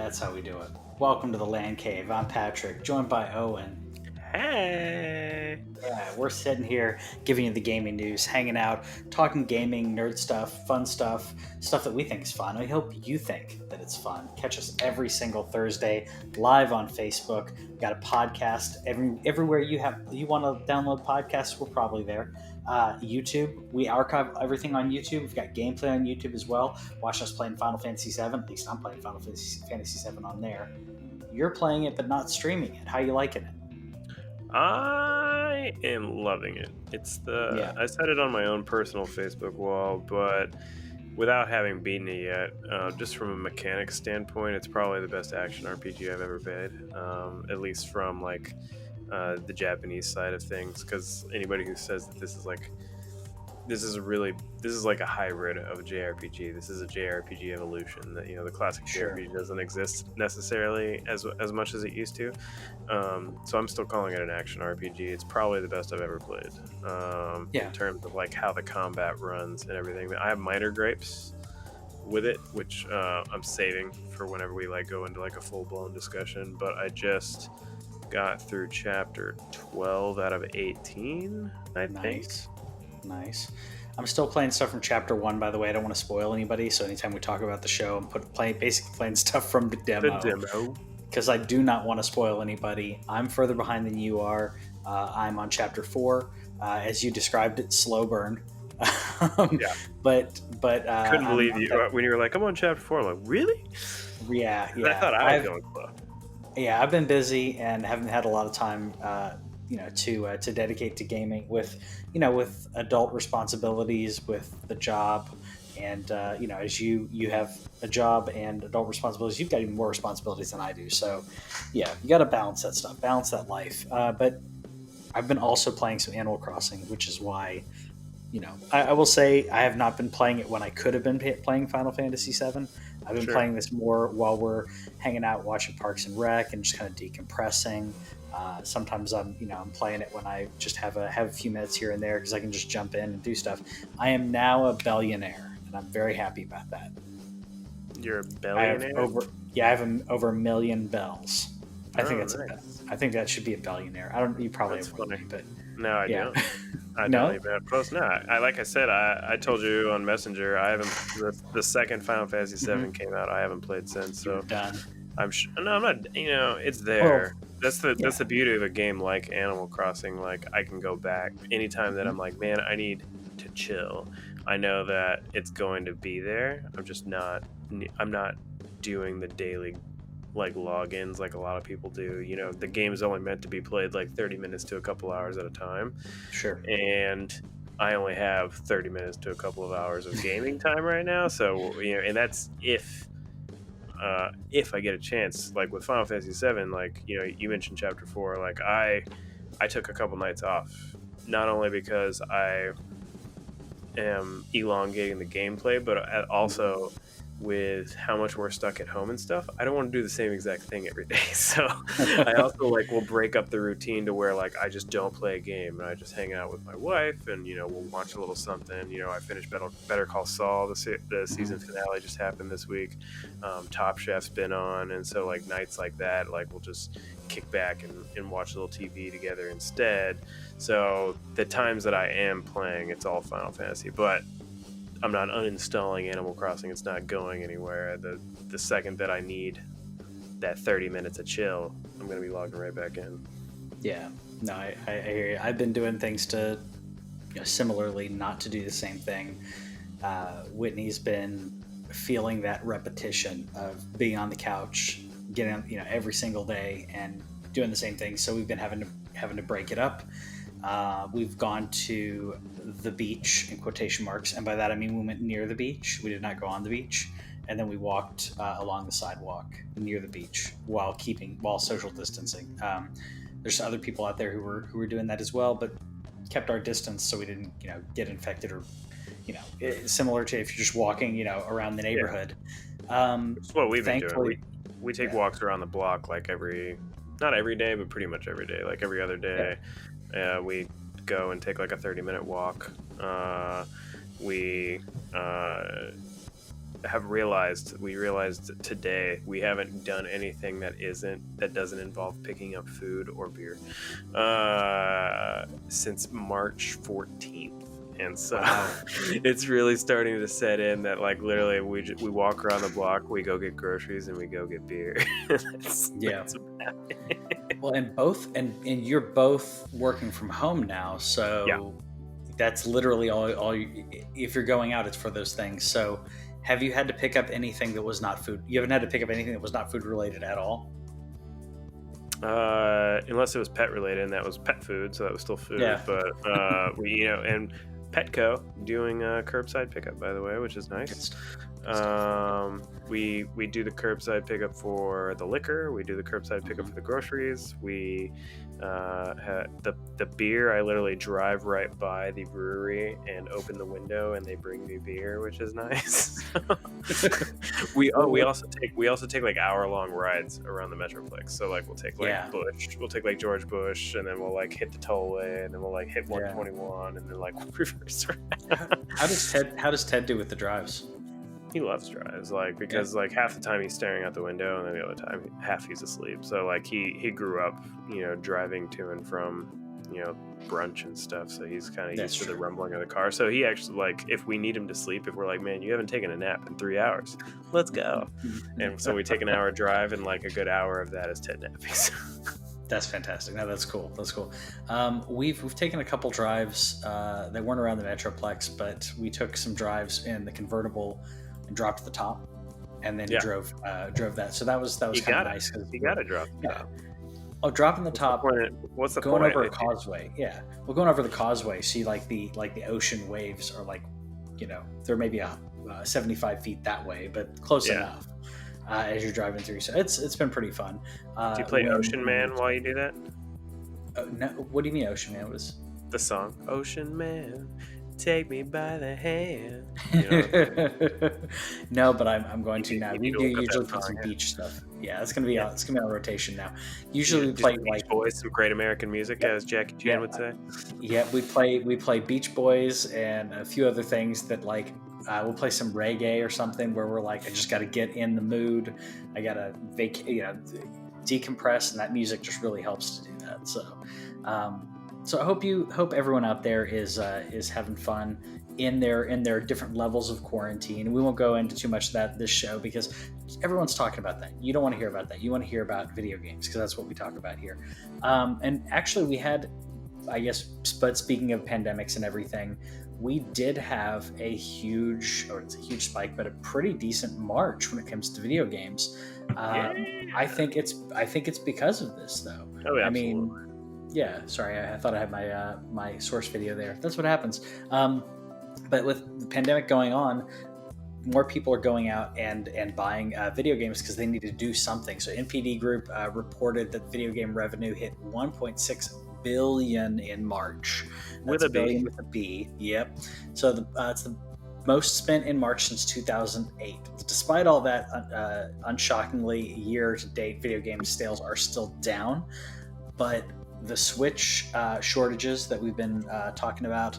That's how we do it. Welcome to the LANCave. I'm Patrick, joined by Owen. Hey. Yeah, we're sitting here giving you the gaming news, hanging out, talking gaming, nerd stuff, fun stuff, stuff that we think is fun. We hope you think that it's fun. Catch us every single Thursday live on Facebook. We got a podcast everywhere you want to download podcasts. We're probably there. YouTube, we archive everything on YouTube. We've got gameplay on YouTube as well. Watch us playing Final Fantasy VII. At least I'm playing Final Fantasy VII on there. You're playing it, but not streaming it. How you liking it? I am loving it. I set it on my own personal Facebook wall, but without having beaten it yet, just from a mechanics standpoint, it's probably the best action RPG I've ever played. At least from the Japanese side of things, because anybody who says that this is like a hybrid of a JRPG. This is a JRPG evolution. That the classic JRPG doesn't exist necessarily as much as it used to. So I'm still calling it an action RPG. It's probably the best I've ever played. In terms of like how the combat runs and everything. I have minor gripes with it, which I'm saving for whenever we go into a full blown discussion. But I just got through chapter 12 out of 18. I think. Nice. I'm still playing stuff from chapter 1, by the way. I don't want to spoil anybody, so anytime we talk about the show, I'm basically playing stuff from the demo. Because I do not want to spoil anybody. I'm further behind than you are. I'm on chapter 4. As you described it, slow burn. But couldn't believe you when you were like, I'm on chapter 4. I'm like, really? Yeah. I thought I was going slow. Yeah, I've been busy and haven't had a lot of time to dedicate to gaming with adult responsibilities with the job, and as you have a job and adult responsibilities, you've got even more responsibilities than I do. So yeah, you got to balance that stuff, balance that life. But I've been also playing some Animal Crossing, which is why I will say I have not been playing it when I could have been playing Final Fantasy VII. I've been playing this more while we're hanging out watching Parks and Rec and just kind of decompressing. Sometimes I'm playing it when I just have a few minutes here and there because I can just jump in and do stuff. I am now a billionaire, and I'm very happy about that. You're a billionaire? I have over 1 million bells. I think that's nice. I think that should be a billionaire. You probably have one, but no, I don't. I don't even have close. No, like I said, I told you on Messenger, I haven't. The second Final Fantasy VII came out. I haven't played since. So done. I'm not. It's there. That's the beauty of a game like Animal Crossing. Like I can go back anytime that I'm like, man, I need to chill. I know that it's going to be there. I'm not doing the daily logins like a lot of people do. The game is only meant to be played 30 minutes to a couple hours at a time. Sure. And I only have 30 minutes to a couple of hours of gaming time right now. So and that's if I get a chance. Like with Final Fantasy VII, you mentioned chapter 4. I took a couple nights off, not only because I am elongating the gameplay, but also with how much we're stuck at home and stuff, I don't want to do the same exact thing every day. So I also will break up the routine to where I just don't play a game and I just hang out with my wife and we'll watch a little something. I finished Better Call Saul. The season finale just happened this week. Top Chef's been on, and so nights like that, we'll just kick back and watch a little TV together instead. So the times that I am playing, it's all Final Fantasy, but I'm not uninstalling Animal Crossing. It's not going anywhere. The second that I need that 30 minutes of chill, I'm going to be logging right back in. Yeah. No, I hear you. I've been doing things to similarly not to do the same thing. Whitney's been feeling that repetition of being on the couch, getting every single day and doing the same thing. So we've been having to break it up. We've gone to the beach in quotation marks, and by that I mean we went near the beach. We did not go on the beach, and then we walked along the sidewalk near the beach while social distancing. There's other people out there who were doing that as well, but kept our distance so we didn't get infected or similar to if you're just walking around the neighborhood. It's what we've been doing. We take walks around the block not every day, but pretty much every day, every other day. We go and take a 30-minute walk. We we realized today we haven't done anything that doesn't involve picking up food or beer since March 14th. And so Wow. it's really starting to set in that like literally we walk around the block, we go get groceries, and we go get beer. Yeah. That's about it. Well, and you're both working from home now, Yeah. so that's literally all if you're going out, it's for those things. So have you had to pick up anything that was not food? You haven't had to pick up anything that was not food related at all? Unless it was pet related, and that was pet food, so that was still food. Yeah. But and Petco doing curbside pickup, by the way, which is Good nice. stuff. Good stuff. We do the curbside pickup for the liquor. We do the curbside pickup for the groceries. We the beer. I literally drive right by the brewery and open the window, and they bring me beer, which is nice. we also take like hour-long rides around the Metroplex. So like we'll take like Yeah. we'll take like George Bush, and then we'll like hit the tollway, and then we'll like hit Yeah. 121, and then like reverse around. How does Ted do with the drives? He loves drives, like because like half the time he's staring out the window, and then the other time half he's asleep. So like he grew up, driving to and from, brunch and stuff. So he's kind of That's used to the true. rumbling of the car. So he actually like if we need him to sleep, if we're like, man, you haven't taken a nap in 3 hours, let's go. And so we take an hour drive, and like a good hour of that is Ted napping. So. That's fantastic. No, that's cool. That's cool. We've taken a couple drives that weren't around the Metroplex, but we took some drives in the convertible and dropped the top, and then Yeah. drove that. So that was You kind of got it. nice. You got to drop. Yeah. Oh, dropping the top, What's the going point? over a causeway. Yeah, well, going over the causeway, see like the ocean waves are like, they're maybe 75 feet that way, but close Yeah. enough as you're driving through. So it's been pretty fun. Do you play Ocean Man while you do that? No, what do you mean, Ocean Man? Was The song Ocean Man, take me by the hand. No, but I'm going to now. You We need to do look up usually that put some song, beach stuff. Yeah, it's gonna be Yeah. it's gonna be on rotation now. Usually we Do play some like Beach Boys, some great American music, as Jackie Chan Yeah. would say. we play Beach Boys and a few other things that like we'll play some reggae or something where we're like, I just got to get in the mood. I gotta decompress, and that music just really helps to do that. So I hope everyone out there is having fun in their different levels of quarantine. We won't go into too much of that this show because everyone's talking about that. You don't want to hear about that. You want to hear about video games because that's what we talk about here. And actually, we had, I guess, but speaking of pandemics and everything, we did have it's a huge spike, but a pretty decent March when it comes to video games. I think it's because of this, though. Oh, yeah, I absolutely. mean, yeah. Sorry, I thought I had my source video there. That's what happens. But with the pandemic going on, more people are going out and buying video games because they need to do something. So NPD Group reported that video game revenue hit 1.6 billion in March. With That's a B. billion with a B. Yep. So it's the most spent in March since 2008. Despite all that, unshockingly, year to date, video game sales are still down. But the Switch shortages that we've been talking about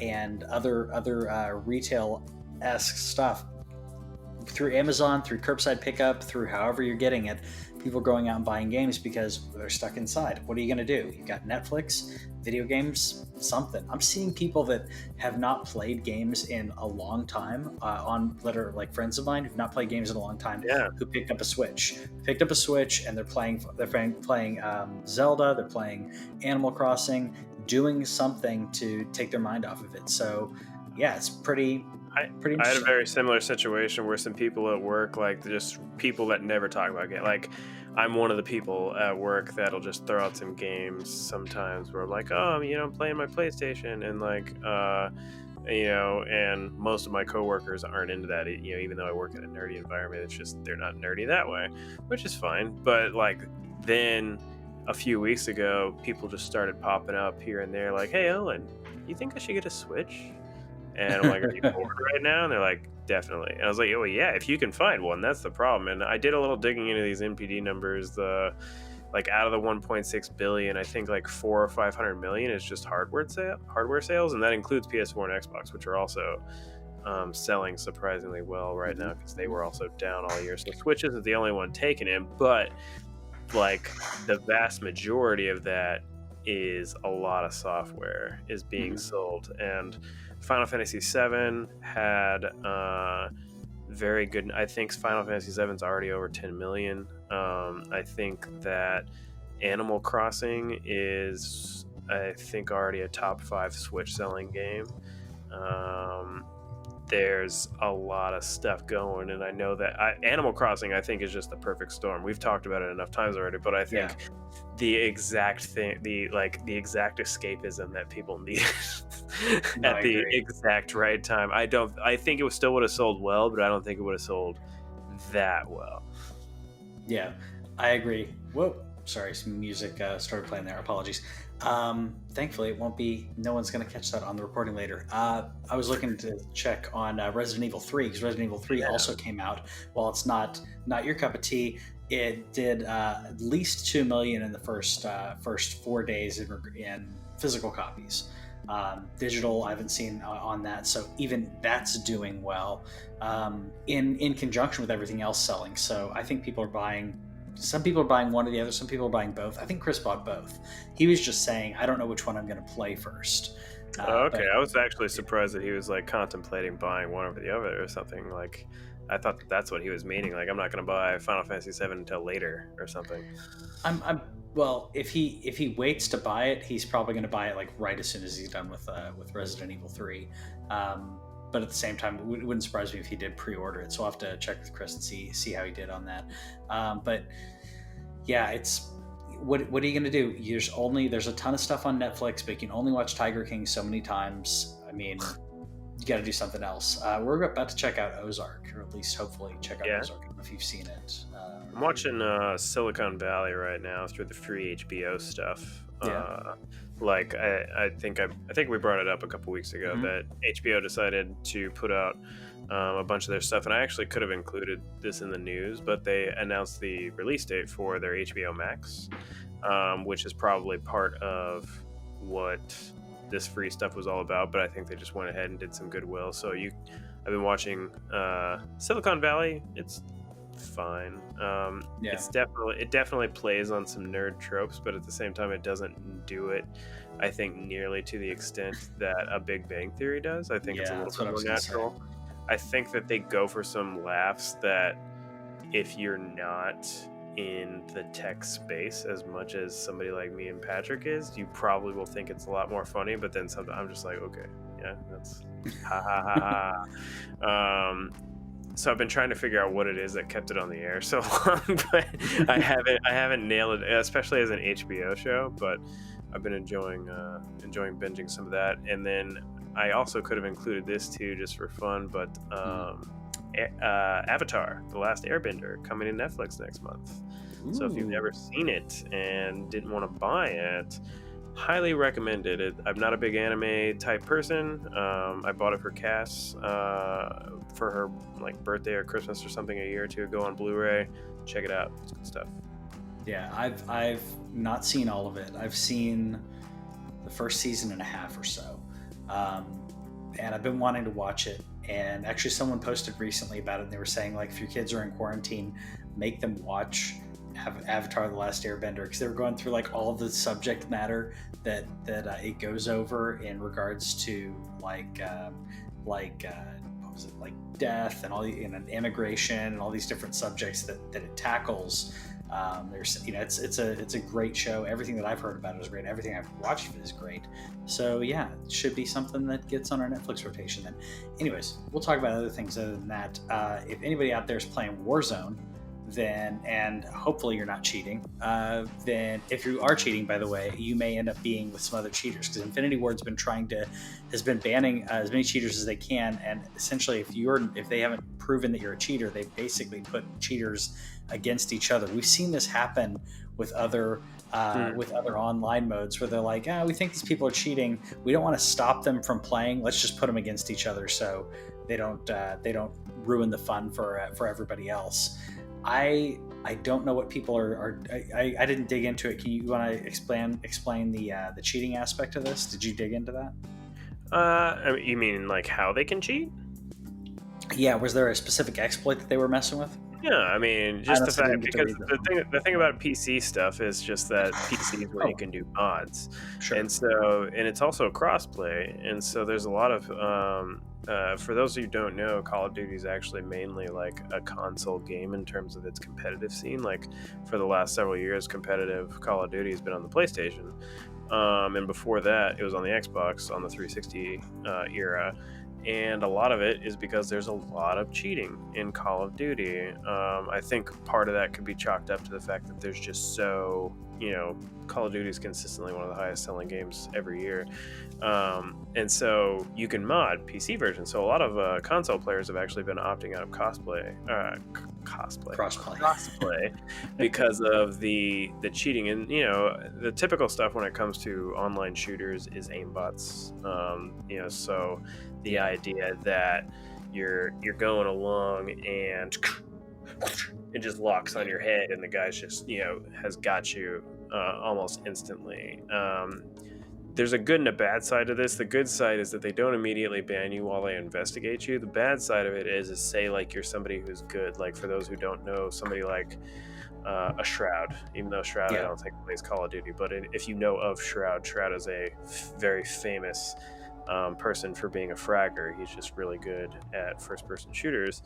and other retail-esque stuff through Amazon, through curbside pickup, through however you're getting it, people are going out and buying games because they're stuck inside. What are you going to do? You've got Netflix, video games, something. I'm seeing people that have not played games in a long time that are like friends of mine who've not played games in a long time. Yeah. Who picked up a Switch, and they're playing Zelda, they're playing Animal Crossing, doing something to take their mind off of it. So yeah, it's pretty I had a very similar situation where some people at work, like just people that never talk about games. Like I'm one of the people at work that'll just throw out some games sometimes where I'm like, oh, I'm playing my PlayStation, and like, and most of my coworkers aren't into that. Even though I work in a nerdy environment, it's just they're not nerdy that way, which is fine. But like then a few weeks ago, people just started popping up here and there, like, hey, Owen, you think I should get a Switch? And I'm like, are you bored right now? And they're like, definitely. And I was like, oh, yeah, if you can find one, that's the problem. And I did a little digging into these NPD numbers. Like out of the 1.6 billion, I think like 400 or 500 million is just hardware sales. And that includes PS4 and Xbox, which are also selling surprisingly well right now because they were also down all year. So Switch isn't the only one taking it, but like the vast majority of that is a lot of software is being Mhm. sold. And Final Fantasy VII had very good. I think Final Fantasy VII is already over 10 million. I think that Animal Crossing is, I think, already a top 5 Switch selling game. Um, there's a lot of stuff going, and I know that Animal Crossing, I think, is just the perfect storm. We've talked about it enough times already, but I Yeah. think the exact thing, the exact escapism that people need No, at I the agree. exact right time. I think it still would have sold well, but I don't think it would have sold that well. Yeah, I agree. Whoa, sorry, some music started playing there. Apologies. Thankfully, it won't be. No one's going to catch that on the recording later. I was looking to check on Resident Evil 3 because Resident Evil 3 Yeah. also came out. While it's not your cup of tea, it did at least 2 million in the first 4 days in physical copies. Digital, I haven't seen on that, so even that's doing well in conjunction with everything else selling. So I think people are buying. Some people are buying one or the other. Some people are buying both. I think Chris bought both. He was just saying, "I don't know which one I'm going to play first." Okay, But I was actually surprised that he was like contemplating buying one over the other or something. Like, I thought that's what he was meaning. Like, I'm not going to buy Final Fantasy VII until later or something. I'm well. If he waits to buy it, he's probably going to buy it like right as soon as he's done with Resident Evil 3. But at the same time, it wouldn't surprise me if he did pre-order it. So I'll have to check with Chris and see how he did on that. But yeah, it's what are you going to do? There's a ton of stuff on Netflix, but you can only watch Tiger King so many times. I mean, you got to do something else. We're about to check out Ozark, or at least hopefully check out Yeah. Ozark. I don't know if you've seen it. I'm watching Silicon Valley right now through the free HBO stuff. Yeah. Like I think we brought it up a couple weeks ago Mhm. that HBO decided to put out a bunch of their stuff, and I actually could have included this in the news, but they announced the release date for their HBO Max, which is probably part of what this free stuff was all about. But I think they just went ahead and did some goodwill. So I've been watching Silicon Valley. It's fine. Yeah. It definitely plays on some nerd tropes, but at the same time, it doesn't do it, I think, nearly to the extent that a Big Bang Theory does. I think it's a Yeah, little that's what bit I more was gonna say. natural. I think that they go for some laughs that if you're not in the tech space as much as somebody like me and Patrick is, you probably will think it's a lot more funny, but then something I'm just like, okay, yeah, that's ha ha ha ha. So I've been trying to figure out what it is that kept it on the air so long, but I haven't nailed it, especially as an HBO show. But I've been enjoying binging some of that, and then I also could have included this too just for fun, but Avatar: The Last Airbender coming to Netflix next month. So if you've never seen it and didn't want to buy it, highly recommended it. I'm not a big anime type person. I bought it for Cass for her like birthday or Christmas or something a year or two ago on Blu-ray. Check it out. It's good stuff. Yeah, I've not seen all of it. I've seen the first season and a half or so, and I've been wanting to watch it. And actually, someone posted recently about it. And they were saying like, if your kids are in quarantine, make them watch Avatar: The Last Airbender, because they were going through like all the subject matter that it goes over in regards to like what was it, like death and and immigration and all these different subjects that it tackles. There's it's a great show. Everything that I've heard about it is great. Everything I've watched of it is great. So yeah, it should be something that gets on our Netflix rotation then. Anyways, we'll talk about other things other than that. If anybody out there is playing Warzone, then, and hopefully you're not cheating, then if you are cheating, by the way, you may end up being with some other cheaters, because Infinity Ward's has been banning as many cheaters as they can. And essentially, if they haven't proven that you're a cheater, they basically put cheaters against each other. We've seen this happen with other online modes where they're like, we think these people are cheating. We don't want to stop them from playing. Let's just put them against each other so they don't ruin the fun for everybody else. I don't know what people are. I didn't dig into it. You want to explain the cheating aspect of this? Did you dig into that? You mean like how they can cheat? Yeah, was there a specific exploit that they were messing with? Yeah, I mean, I just the honestly fact didn't get to because read them. the thing about PC stuff is just that PC is where you Oh, can do mods, sure. and it's also crossplay, and so there's a lot of for those who don't know, Call of Duty is actually mainly like a console game in terms of its competitive scene. Like for the last several years, competitive Call of Duty has been on the PlayStation, and before that, it was on the Xbox on the 360 era. And a lot of it is because there's a lot of cheating in Call of Duty. I think part of that could be chalked up to the fact that there's just Call of Duty is consistently one of the highest selling games every year. And so you can mod PC versions. So a lot of console players have actually been opting out of Crossplay. crossplay because of the cheating. And the typical stuff when it comes to online shooters is aimbots. So the idea that you're going along and it just locks on your head and the guy's just has got you almost instantly. There's a good and a bad side to this. The good side is that they don't immediately ban you while they investigate you. The bad side of it is say like you're somebody who's good, like for those who don't know, somebody like a Shroud. Even though Shroud I Yeah. don't think plays Call of Duty, but if you know of Shroud, Shroud is a very famous person for being a fragger. He's just really good at first-person shooters.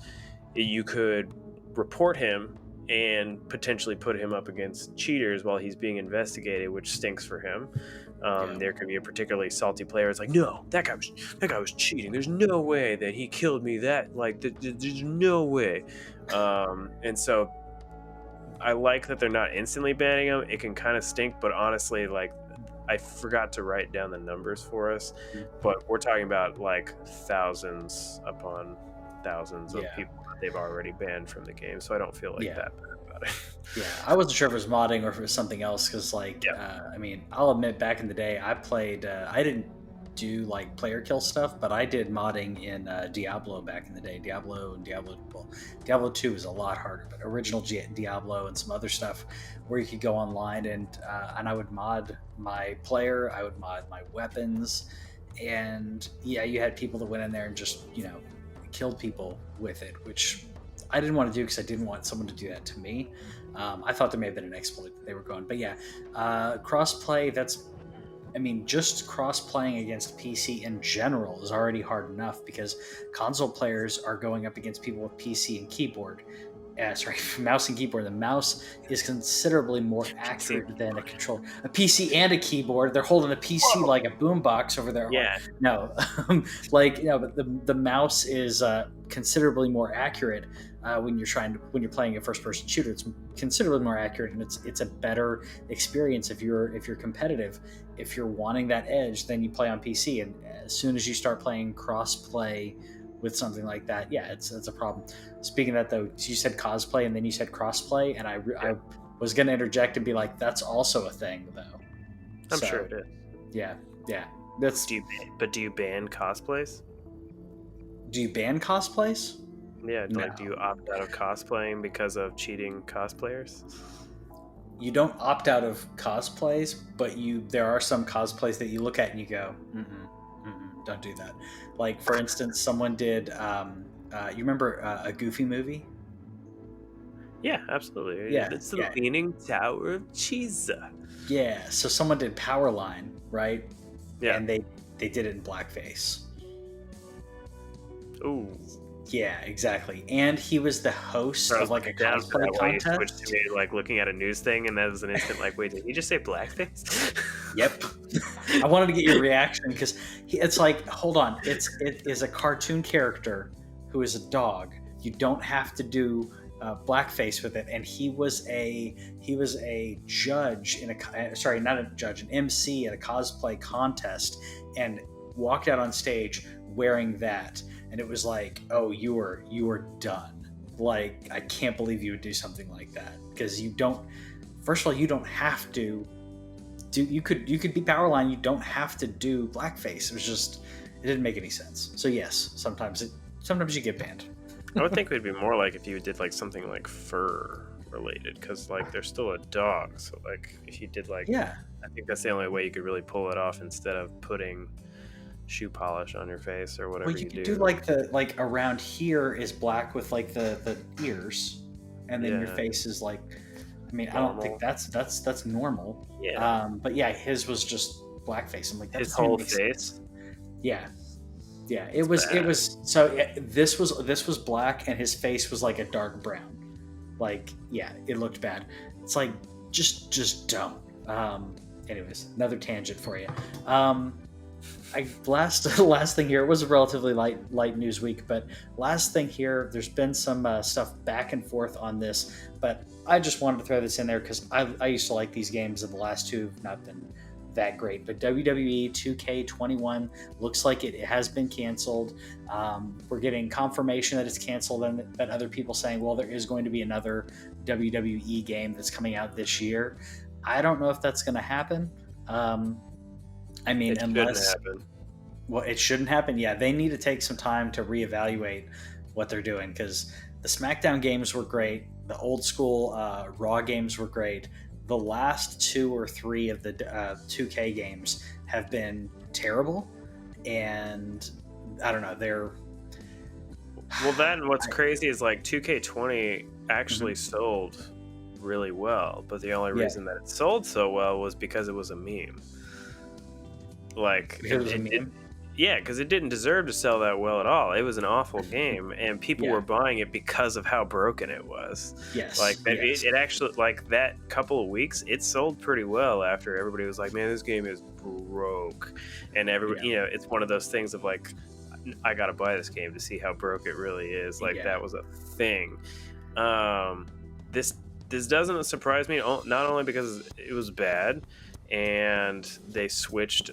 You could report him and potentially put him up against cheaters while he's being investigated, which stinks for him. Yeah. There could be a particularly salty player. It's like, no, that guy was cheating. There's no way that he killed me. There's no way. And so I like that they're not instantly banning him. It can kind of stink, but honestly, like I forgot to write down the numbers for us, but we're talking about like thousands upon thousands of Yeah. people that they've already banned from the game. So I don't feel like Yeah. that bad about it. Yeah, I wasn't sure if it was modding or if it was something else because, like, Yeah. I mean, I'll admit, back in the day, I played. I didn't do like player kill stuff, but I did modding in Diablo back in the day. Diablo and Diablo 2 is a lot harder, but original Diablo and some other stuff where you could go online and I would mod my player, I would mod my weapons, and yeah, you had people that went in there and just killed people with it, which I didn't want to do because I didn't want someone to do that to me. I thought there may have been an exploit that they were going, but yeah, crossplay. Just cross-playing against PC in general is already hard enough because console players are going up against people with PC and keyboard. Mouse and keyboard. The mouse is considerably more accurate than a controller. A PC and a keyboard. They're holding a PC like a boombox over there. Yeah. No, but the mouse is considerably more accurate when you're playing a first-person shooter. It's considerably more accurate, and it's a better experience if you're competitive. If you're wanting that edge, then you play on PC, and as soon as you start playing cross-play with something like that, yeah, it's a problem. Speaking of that, though, you said cosplay and then you said crossplay, and I was going to interject and be like, that's also a thing, though. I'm sure it is. Yeah. That's. Do you ban cosplays? Do you ban cosplays? Yeah, No. like do you opt out of cosplaying because of cheating cosplayers? You don't opt out of cosplays, but there are some cosplays that you look at and you go, don't do that. Like, for instance, someone did. You remember a Goofy movie? Yeah, absolutely. Yeah, It's the yeah. Leaning Tower of Cheese. Yeah. So someone did Powerline, right? Yeah. And they did it in blackface. Ooh. Yeah, exactly. And he was the host of like a Down for cosplay that way, contest. switched to me like looking at a news thing, and that was an instant like, wait, did he just say blackface? Yep. I wanted to get your reaction because it's like, hold on, it is a cartoon character who is a dog. You don't have to do blackface with it, and he was a judge in not a judge, an MC at a cosplay contest, and walked out on stage wearing that, and it was like, oh, you were done. Like, I can't believe you would do something like that because you don't. First of all, you don't have to. You could be Powerline. You don't have to do blackface. It didn't make any sense. So yes, sometimes you get banned. I would think it would be more like if you did like something like fur related, because like they're still a dog. So like if you did like, Yeah, I think that's the only way you could really pull it off instead of putting shoe polish on your face or Well, whatever you you could do do. like around here is black with like the ears, and then your Yeah, face is like. I mean, I don't think normal. that's normal. Yeah, But yeah, his was just blackface. I'm like, that his doesn't even whole make face. sense. Yeah, yeah. It It's was it bad. was so this was black, and his face was like a dark brown. Like, yeah, it looked bad. It's like just don't. Anyways, another tangent for you. Last thing here. It was a relatively light news week, but last thing here. There's been some stuff back and forth on this, but I just wanted to throw this in there because I used to like these games, and the last two have not been that great. But WWE 2K21 looks like it has been canceled. We're getting confirmation that it's canceled, and that other people saying, well, there is going to be another WWE game that's coming out this year. I don't know if that's going to happen. I mean, It shouldn't unless happen. well, it shouldn't happen. Yeah, they need to take some time to reevaluate what they're doing because the SmackDown games were great. The old school Raw games were great. The last two or three of the 2K games have been terrible, and I don't know. They're Well, then what's crazy is like 2K20 Mhm. actually sold really well, but the only Yeah, reason that it sold so well was because it was a meme. Like because it was a it meme. yeah, because it didn't deserve to sell that well at all. It was an awful game, and people were Yeah. buying it because of how broken it was. Like Yes. that, Yes. it actually like that couple of weeks, it sold pretty well after everybody was like, "Man, this game is broke," and everybody, Yeah. it's one of those things of like, I gotta buy this game to see how broke it really is. Like Yeah. that was a thing. Um, this this doesn't surprise me, not only because it was bad, and they switched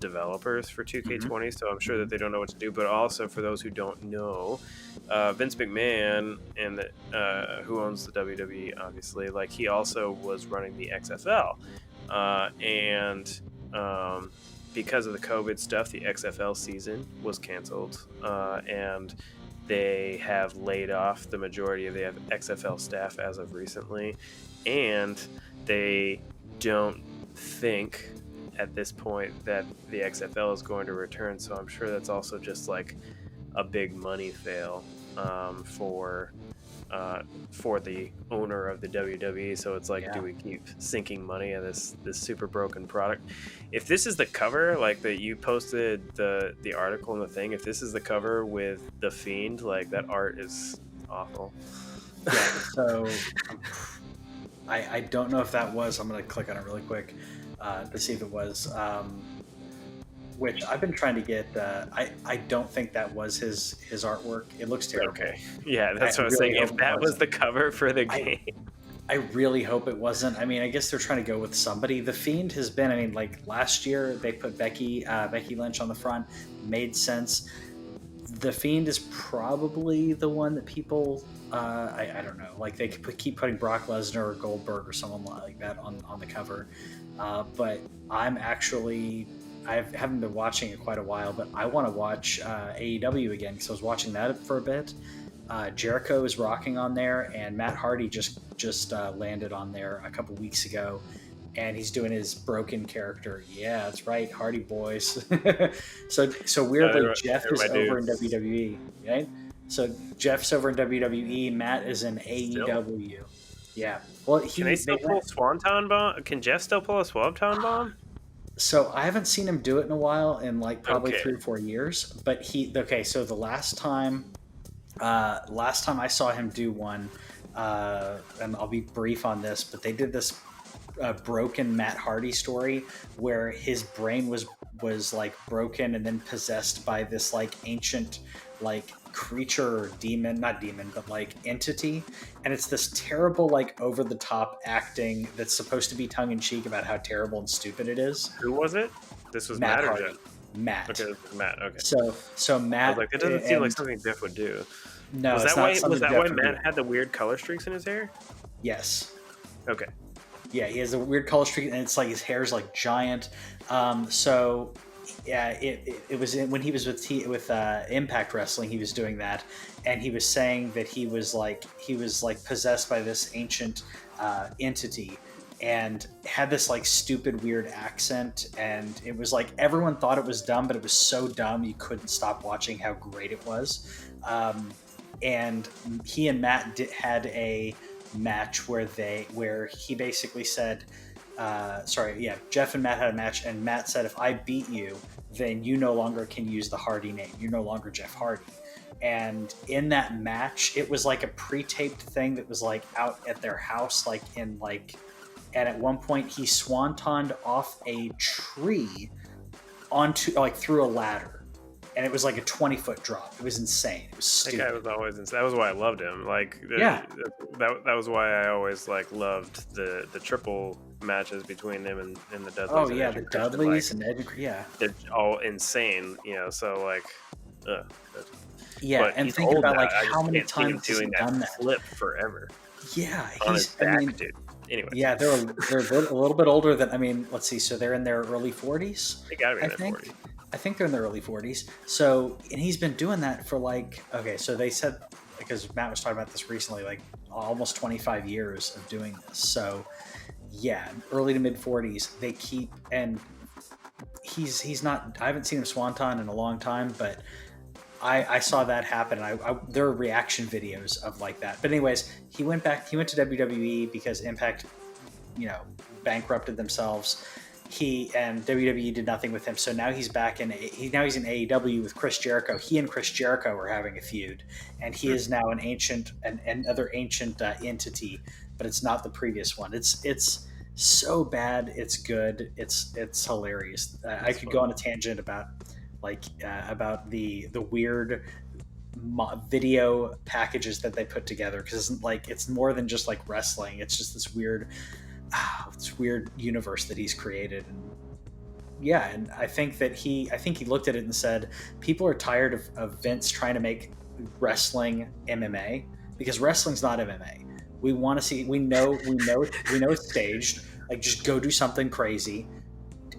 developers for Hmm. 2K20, so I'm sure that Hmm. they don't know what to do. But also for those who don't know, Vince McMahon and who owns the WWE, obviously, like he also was running the XFL, and because of the COVID stuff, the XFL season was canceled, and they have laid off the majority of the XFL staff as of recently, and they don't think at this point that the XFL is going to return. So I'm sure that's also just like a big money fail for the owner of the WWE. So it's like, Yeah. do we keep sinking money in this super broken product? If this is the cover, like that you posted the article and the thing, if this is the cover with the Fiend, like that art is awful. Yeah. So I don't know if that was. I'm gonna click on it really quick to see if it was. Which I've been trying to get. I don't think that was his artwork. It looks terrible. Okay, yeah, I that's what I was really saying. hope If it that was wasn't. the cover for the I game, I really hope it wasn't. I mean, I guess they're trying to go with somebody. The Fiend has been. I mean, like last year they put Becky Lynch on the front. Made sense. The Fiend is probably the one that people. I don't know. Like they could keep putting Brock Lesnar or Goldberg or someone like that on the cover. But I'm actually. I haven't been watching it quite a while, but I want to watch AEW again because I was watching that for a bit. Jericho is rocking on there, and Matt Hardy just landed on there a couple weeks ago, and he's doing his broken character. Yeah, that's right, Hardy Boys. So weirdly, Jeff they're is my over in dudes. WWE, right? So Jeff's over in WWE. Matt is in Still, AEW. Yeah. Well, can they they still went. pull Swanton Bomb? Can Jeff still pull a Swanton Bomb? So I haven't seen him do it in a while, in like probably Okay, 3 or 4 years. But okay. So the last time I saw him do one, and I'll be brief on this, but they did this broken Matt Hardy story where his brain was like broken and then possessed by this like ancient like creature or demon, not demon, but like entity, and it's this terrible like over the top acting that's supposed to be tongue in cheek about how terrible and stupid it is. who was it? This was Matt Matt or Jeff? Hardy, Matt. Okay, this was Matt. Okay, So I was Matt like, that doesn't seem like and something Jeff would do. no, Was it's that not why? Was something that why Jeff would do. Matt had the weird color streaks in his hair? Yes. Okay, Yeah, he has a weird color streak, and it's like his hair's like giant. So yeah, it was when he was with Impact Wrestling, he was doing that, and he was saying that he was like possessed by this ancient entity, and had this like stupid weird accent, and it was like everyone thought it was dumb, but it was so dumb you couldn't stop watching how great it was. And he and Matt had a match where he basically said, Jeff and Matt had a match, and Matt said, if I beat you, then you no longer can use the Hardy name. You're no longer Jeff Hardy. And in that match, it was like a pre-taped thing that was like out at their house, and at one point he swantoned off a tree onto like through a ladder, and it was like a 20-foot drop. It was insane. It was stupid. That guy was always insane. That was why I loved him. Like, that was why I always like loved the triple matches between them and the Dudleys. Oh yeah, the Dudleys and Ed. Yeah, they're all insane. So like, yeah. but And think about like how many times he's doing done that flip forever. Yeah, on his back, dude. Anyway. Yeah, they're a little bit older than, let's see, so they're in their early 40s. They gotta be in their 40s. I think they're in their early 40s. So, and he's been doing that for so they said, because Matt was talking about this recently, like almost 25 years of doing this. So, yeah, early to mid 40s, they keep, and he's not, I haven't seen him swanton in a long time, but I saw that happen. There are reaction videos of like that. But anyways, he went to WWE because Impact, bankrupted themselves. He and WWE did nothing with him. So now he's back he's in AEW with Chris Jericho. He and Chris Jericho are having a feud, and he is now another ancient entity, but it's not the previous one. It's so bad. It's good. It's hilarious. I could go on a tangent about the weird video packages that they put together, because it's more than just like wrestling. It's just this weird universe that he's created. And I think he looked at it and said, people are tired of Vince trying to make wrestling MMA, because wrestling's not MMA. We want to see, we know it's staged. Like, just go do something crazy,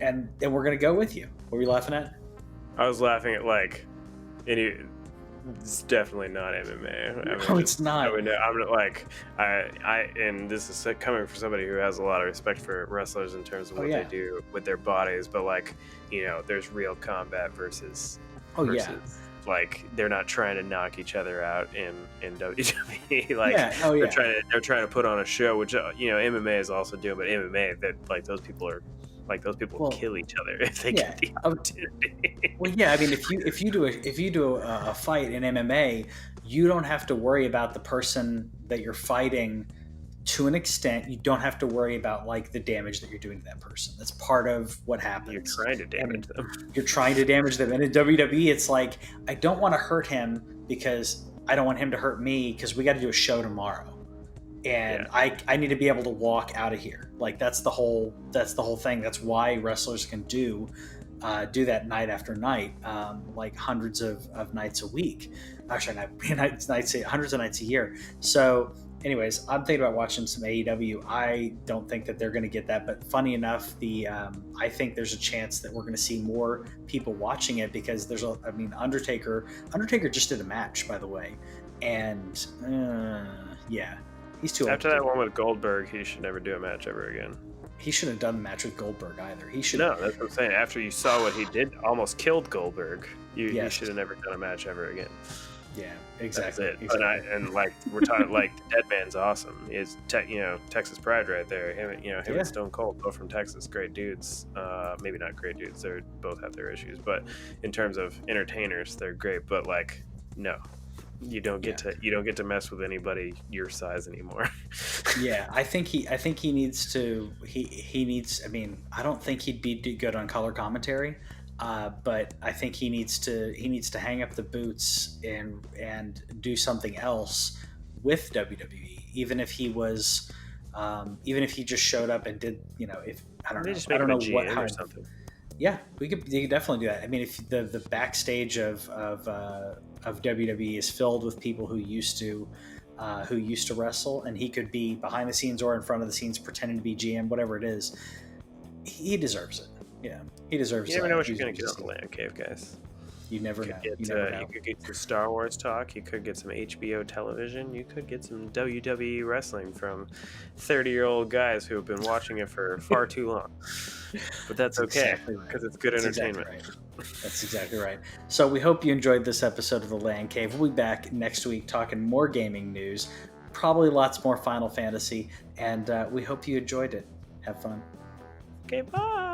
and we're gonna go with you. What were you laughing at? I was laughing at it's definitely not MMA. No, it's not. And this is coming from somebody who has a lot of respect for wrestlers in terms of what they do with their bodies, but there's real combat versus like, they're not trying to knock each other out in WWE. They're trying to put on a show, which MMA is also doing, but MMA, that those people will kill each other if they get the opportunity. Well, yeah, if you do a fight in MMA, you don't have to worry about the person that you're fighting. To an extent, you don't have to worry about the damage that you're doing to that person. That's part of what happens. You're trying to damage them. You're trying to damage them. And in WWE, it's like, I don't want to hurt him because I don't want him to hurt me, because we got to do a show tomorrow. And I need to be able to walk out of here. That's the whole thing. That's why wrestlers can do that night after night, hundreds of nights a week. Actually, hundreds of nights a year. So anyways, I'm thinking about watching some AEW. I don't think that they're going to get that, but funny enough, I think there's a chance that we're going to see more people watching it, because Undertaker just did a match, by the way, and he's too old. After that one with Goldberg, he should never do a match ever again. He shouldn't have done the match with Goldberg either. He should. No, that's what I'm saying. After you saw what he did, almost killed Goldberg, you should have never done a match ever again. Yeah, exactly. That's it. Exactly. We're talking Deadman's awesome. It's Texas pride right there. Him and Stone Cold, both from Texas, great dudes. Maybe not great dudes. They both have their issues, but in terms of entertainers, they're great. But no. You don't get to mess with anybody your size anymore. Yeah, I think he needs to. He needs. I don't think he'd be good on color commentary, but I think he needs to hang up the boots and do something else with WWE. Even if he just showed up and did, I don't know what or something. Yeah, you could definitely do that. If the backstage of WWE is filled with people who used to wrestle, and he could be behind the scenes or in front of the scenes pretending to be GM, whatever it is, he deserves it. Yeah, he deserves it. You never know what you're going to get on the LandCave, guys. You never know. You Get never you know. could get some Star Wars talk. You could get some HBO television. You could get some WWE wrestling from 30-year-old guys who have been watching it for far too long. But that's That's okay exactly right. because it's good That's exactly entertainment. right. That's exactly right. So we hope you enjoyed this episode of the Land Cave. We'll be back next week talking more gaming news, probably lots more Final Fantasy, and we hope you enjoyed it. Have fun. Okay, bye.